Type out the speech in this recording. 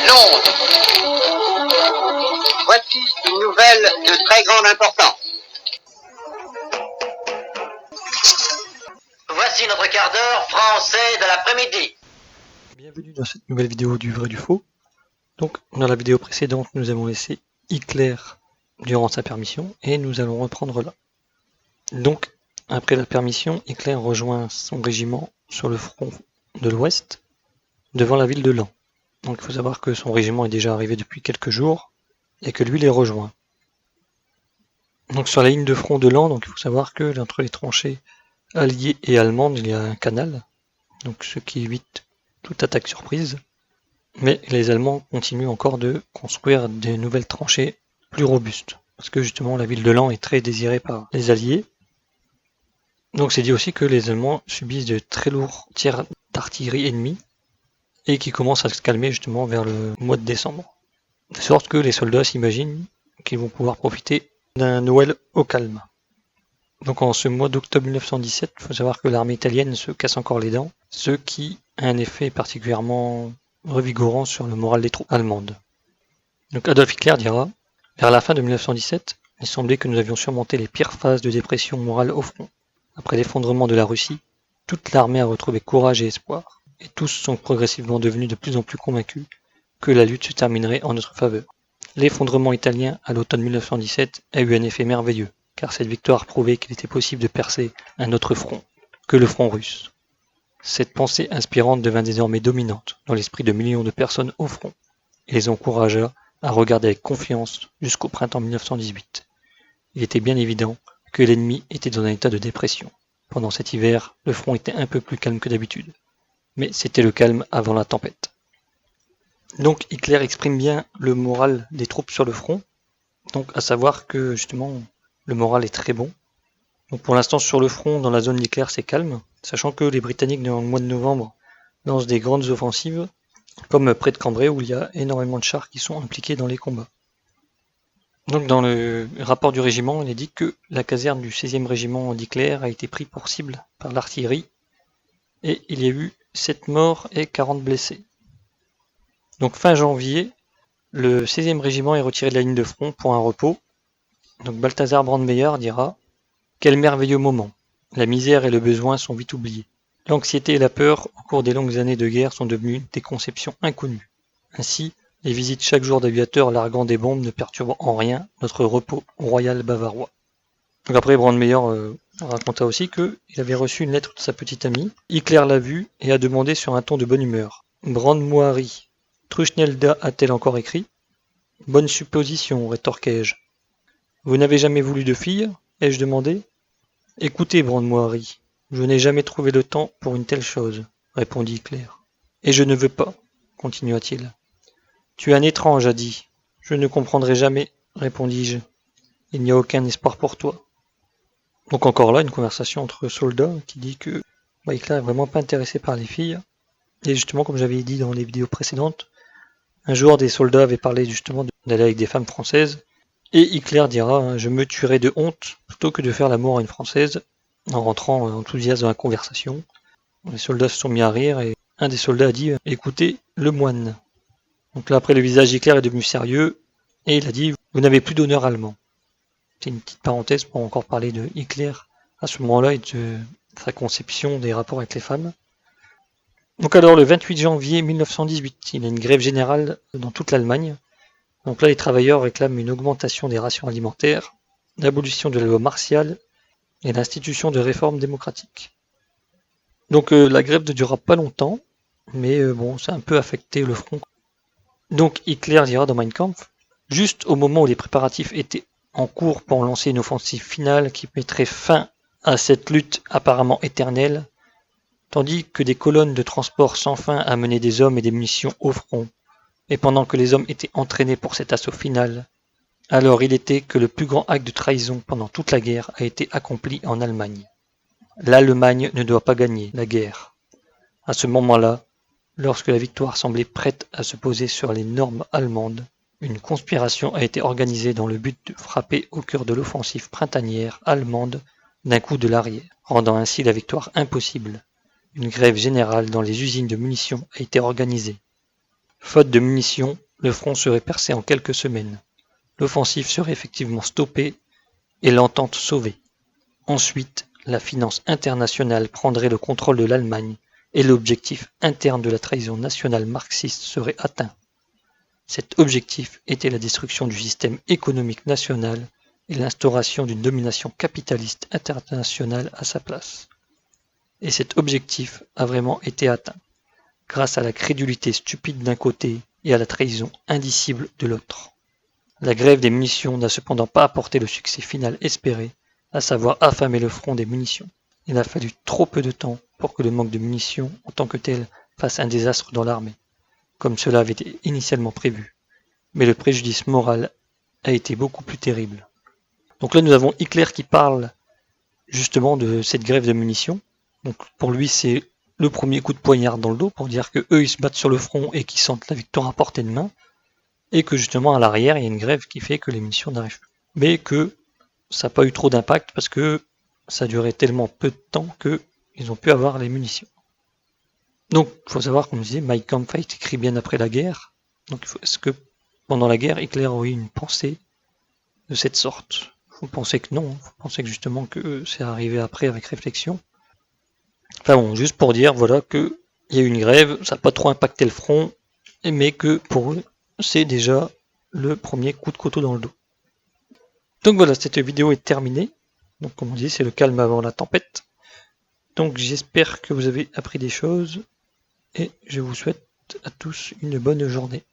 Londres. Voici une nouvelle de très grande importance. Voici notre quart d'heure français de l'après-midi. Bienvenue dans cette nouvelle vidéo du vrai du faux. Donc dans la vidéo précédente, nous avons laissé Hitler durant sa permission et nous allons reprendre là. Donc après la permission, Hitler rejoint son régiment sur le front de l'Ouest devant la ville de Laon. Donc il faut savoir que son régiment est déjà arrivé depuis quelques jours et que lui les rejoint. Donc sur la ligne de front de Laon, donc il faut savoir que entre les tranchées alliées et allemandes, il y a un canal, donc ce qui évite toute attaque surprise. Mais les Allemands continuent encore de construire des nouvelles tranchées plus robustes, parce que justement la ville de Laon est très désirée par les Alliés. Donc c'est dit aussi que les Allemands subissent de très lourds tirs d'artillerie ennemie, et qui commencent à se calmer justement vers le mois de décembre. De sorte que les soldats s'imaginent qu'ils vont pouvoir profiter d'un Noël au calme. Donc en ce mois d'octobre 1917, il faut savoir que l'armée italienne se casse encore les dents, ce qui a un effet particulièrement revigorant sur le moral des troupes allemandes. Donc Adolf Hitler dira, vers la fin de 1917, il semblait que nous avions surmonté les pires phases de dépression morale au front. Après l'effondrement de la Russie, toute l'armée a retrouvé courage et espoir, et tous sont progressivement devenus de plus en plus convaincus que la lutte se terminerait en notre faveur. L'effondrement italien à l'automne 1917 a eu un effet merveilleux, car cette victoire prouvait qu'il était possible de percer un autre front que le front russe. Cette pensée inspirante devint désormais dominante dans l'esprit de millions de personnes au front, et les encouragea à regarder avec confiance jusqu'au printemps 1918. Il était bien évident que l'ennemi était dans un état de dépression. Pendant cet hiver, le front était un peu plus calme que d'habitude, mais c'était le calme avant la tempête. Donc Hitler exprime bien le moral des troupes sur le front, donc à savoir que justement le moral est très bon. Donc pour l'instant sur le front, dans la zone d'Hitler, c'est calme, sachant que les Britanniques dans le mois de novembre lancent des grandes offensives, comme près de Cambrai où il y a énormément de chars qui sont impliqués dans les combats. Donc dans le rapport du régiment, il est dit que la caserne du 16e régiment d'Hitler a été prise pour cible par l'artillerie, et il y a eu 7 morts et 40 blessés. Donc fin janvier, le 16e régiment est retiré de la ligne de front pour un repos. Donc Balthazar Brandmeyer dira « Quel merveilleux moment! La misère et le besoin sont vite oubliés. L'anxiété et la peur au cours des longues années de guerre sont devenues des conceptions inconnues. Ainsi, les visites chaque jour d'aviateurs larguant des bombes ne perturbent en rien notre repos royal bavarois. » Donc après, Brandmeyer raconta aussi qu'il avait reçu une lettre de sa petite amie. Hitler l'a vue et a demandé sur un ton de bonne humeur. Brandmoirie, Truchnelda a-t-elle encore écrit? Bonne supposition, rétorquai-je. Vous n'avez jamais voulu de fille? Ai-je demandé. Écoutez, Brandmoirie, je n'ai jamais trouvé le temps pour une telle chose, répondit Hitler. Et je ne veux pas, continua-t-il. Tu es un étrange, a dit. Je ne comprendrai jamais, répondis-je. Il n'y a aucun espoir pour toi. Donc encore là, une conversation entre soldats qui dit que Hitler est vraiment pas intéressé par les filles. Et justement, comme j'avais dit dans les vidéos précédentes, un jour des soldats avaient parlé justement d'aller avec des femmes françaises. Et Hitler dira « Je me tuerai de honte plutôt que de faire l'amour à une Française » en rentrant enthousiaste dans la conversation. Les soldats se sont mis à rire et un des soldats a dit « Écoutez, le moine ». Donc là après le visage d'Hitler est devenu sérieux et il a dit « Vous n'avez plus d'honneur allemand ». C'est une petite parenthèse pour encore parler de Hitler à ce moment-là et de sa conception des rapports avec les femmes. Donc alors le 28 janvier 1918, il y a une grève générale dans toute l'Allemagne. Donc là, les travailleurs réclament une augmentation des rations alimentaires, l'abolition de la loi martiale et l'institution de réformes démocratiques. Donc la grève ne durera pas longtemps, mais bon, ça a un peu affecté le front. Donc Hitler dira dans Mein Kampf, juste au moment où les préparatifs étaient en cours pour lancer une offensive finale qui mettrait fin à cette lutte apparemment éternelle, tandis que des colonnes de transport sans fin amenaient des hommes et des munitions au front, et pendant que les hommes étaient entraînés pour cet assaut final, alors il était que le plus grand acte de trahison pendant toute la guerre a été accompli en Allemagne. L'Allemagne ne doit pas gagner la guerre. À ce moment-là, lorsque la victoire semblait prête à se poser sur les normes allemandes, une conspiration a été organisée dans le but de frapper au cœur de l'offensive printanière allemande d'un coup de l'arrière, rendant ainsi la victoire impossible. Une grève générale dans les usines de munitions a été organisée. Faute de munitions, le front serait percé en quelques semaines. L'offensive serait effectivement stoppée et l'entente sauvée. Ensuite, la finance internationale prendrait le contrôle de l'Allemagne et l'objectif interne de la trahison nationale marxiste serait atteint. Cet objectif était la destruction du système économique national et l'instauration d'une domination capitaliste internationale à sa place. Et cet objectif a vraiment été atteint, grâce à la crédulité stupide d'un côté et à la trahison indicible de l'autre. La grève des munitions n'a cependant pas apporté le succès final espéré, à savoir affamer le front des munitions. Il a fallu trop peu de temps pour que le manque de munitions en tant que tel fasse un désastre dans l'armée, comme cela avait été initialement prévu. Mais le préjudice moral a été beaucoup plus terrible. Donc là nous avons Hitler qui parle justement de cette grève de munitions. Donc pour lui c'est le premier coup de poignard dans le dos pour dire que eux ils se battent sur le front et qu'ils sentent la victoire à portée de main, et que justement à l'arrière il y a une grève qui fait que les munitions n'arrivent plus. Mais que ça n'a pas eu trop d'impact parce que ça durait tellement peu de temps qu'ils ont pu avoir les munitions. Donc il faut savoir, comme je disais, Mein Kampf a été écrit bien après la guerre. Donc est-ce que pendant la guerre Hitler aurait eu une pensée de cette sorte? Vous pensez que non, vous pensez que justement que c'est arrivé après avec réflexion. Enfin bon, juste pour dire voilà que il y a eu une grève, ça n'a pas trop impacté le front, mais que pour eux c'est déjà le premier coup de couteau dans le dos. Donc voilà, cette vidéo est terminée. Donc comme on dit, c'est le calme avant la tempête. Donc j'espère que vous avez appris des choses et je vous souhaite à tous une bonne journée.